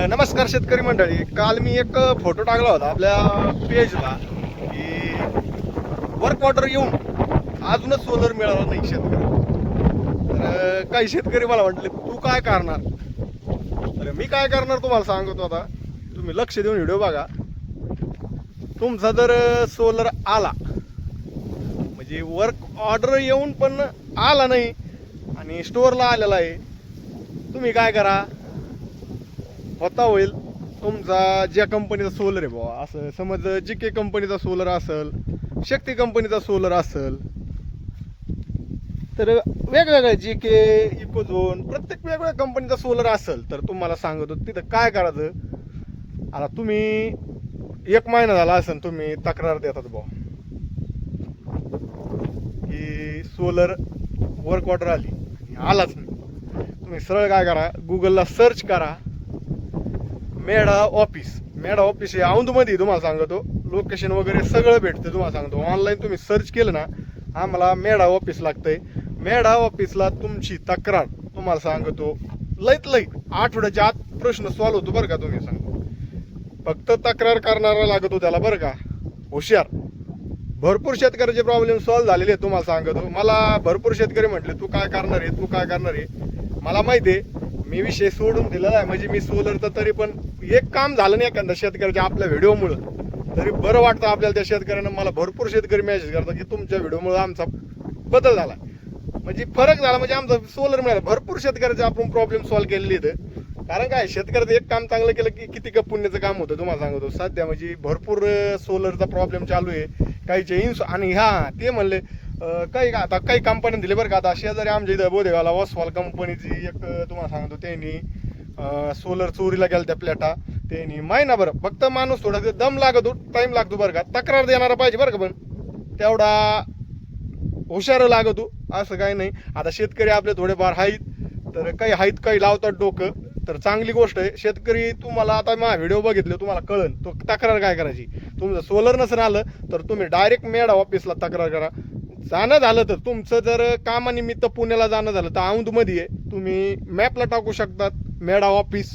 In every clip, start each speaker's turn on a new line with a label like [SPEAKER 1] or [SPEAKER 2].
[SPEAKER 1] नमस्कार शेतकरी मंडळी. काल मी एक फोटो टाकला होता आपल्या पेजला की वर्क ऑर्डर येऊन अजूनच सोलर मिळाला नाही शेतकरी. तर काही शेतकरी मला म्हटले तू काय करणार. तर मी काय करणार तुम्हाला सांगतो. आता तुम्ही लक्ष देऊन व्हिडिओ बघा. तुमचा जर सोलर आला म्हणजे वर्क ऑर्डर येऊन पण आला नाही आणि स्टोअरला आलेला आहे, तुम्ही काय करा. होता होईल तुमचा ज्या कंपनीचा सोलर आहे बाबा, असं समज JK कंपनीचा सोलर असेल, शक्ती कंपनीचा सोलर असेल, तर वेगवेगळ्या JK, इकोझोन, प्रत्येक वेगवेगळ्या कंपनीचा सोलर असेल तर तुम्हाला सांगतो तिथं काय करायचं. आता तुम्ही 1 महिना झाला असेल तुम्ही तक्रार देतात बुवा की सोलर वर्क ऑर्डर आली आणि आलाच नाही. तुम्ही सरळ काय करा, गुगलला सर्च करा मेडा ऑफिस. मेडा ऑफिस हे औंधमध्ये तुम्हाला सांगतो. लोकेशन वगैरे सगळं भेटतं तुम्हाला सांगतो. ऑनलाईन तुम्ही सर्च केलं ना, आम्हाला मेडा ऑफिस लागतंय. मेडा ऑफिसला तुमची तक्रार तुम्हाला सांगतो लईत लई आठवड्याच्या आत प्रश्न सॉल्व्ह होतो बरं का. तुम्ही सांगतो फक्त तक्रार करणारा लागतो त्याला बरं का, हुशार. भरपूर शेतकऱ्याचे प्रॉब्लेम सॉल्व्ह झालेले आहेत तुम्हाला सांगतो. मला भरपूर शेतकरी म्हटले तू काय करणार आहे, तू काय करणार आहे. मला माहिती आहे मी विषय सोडून दिलेला आहे. म्हणजे मी सोलरचं तरी पण एक काम झालं नाही एखाद्या शेतकऱ्याच्या आपल्या व्हिडिओमुळं तरी बरं वाटतं आपल्याला. त्या शेतकऱ्यांना मला भरपूर शेतकरी मेसेज करतात की तुमच्या व्हिडिओमुळं आमचा बदल झाला, म्हणजे फरक झाला, म्हणजे आमचा सोलर मिळाला. भरपूर शेतकऱ्याचे आपण प्रॉब्लेम सॉल्व्ह केलेले इथं. कारण काय शेतकऱ्याचं एक काम चांगलं केलं की किती का पुण्याचं काम होतं तुम्हाला सांगतो. सध्या म्हणजे भरपूर सोलरचा प्रॉब्लेम चालू आहे. काहीचे आणि ते म्हणले काही आता काही कंपन्यांनी दिले बरं का. आता शेजारी आमच्या इथं बोधेगावला वसवाल कंपनीची एक तुम्हाला सांगतो त्यांनी सोलर चोरीला गेला त्या प्लेटा. त्यांनी महिनाभर फक्त माणूस थोडा दम लागतो, टाईम लागतो बरं का. तक्रार देणारा पाहिजे बरं का, पण तेवढा हुशार लागतो असं काही नाही. आता शेतकरी आपले थोडेफार आहेत तर काही आहेत, काही लावतात डोकं, तर चांगली गोष्ट आहे. शेतकरी तुम्हाला आता माझा व्हिडिओ बघितले तुम्हाला कळन तो तक्रार काय करायची. तुमचं सोलर नसेल आलं तर तुम्ही डायरेक्ट मेडा ऑफिसला तक्रार करा. जाणं झालं तर तुमचं जर कामानिमित्त पुण्याला जाणं झालं तर औंधमध्ये आहे, तुम्ही मॅपला टाकू शकतात मेडा ऑफिस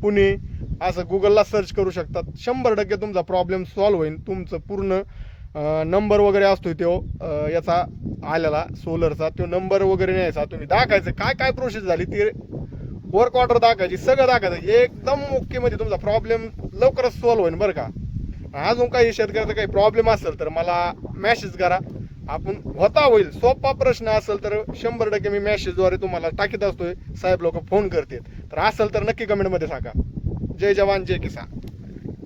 [SPEAKER 1] पुणे असं गुगलला सर्च करू शकतात. 100% तुमचा प्रॉब्लेम सॉल्व्ह होईल. तुमचं पूर्ण नंबर वगैरे असतो तो याचा आलेला सोलरचा, तो नंबर वगैरे न्यायचा. तुम्ही दाखायचं काय काय प्रोसेस झाली ती वर्क ऑर्डर दाखायची, सगळं दाखायचं. एकदम ओकेमध्ये तुमचा प्रॉब्लेम लवकरच सॉल्व्ह होईल बरं का. अजून काही शेतकऱ्याचा काही प्रॉब्लेम असेल तर मला मेसेज करा, आपण होता होईल. सोपा प्रश्न असेल तर 100% मी मेसेजद्वारे तुम्हाला टाकीत असतोय. साहेब लोक फोन करतात तर असेल तर नक्की कमेंटमध्ये सांगा. जय जवान जय किसान.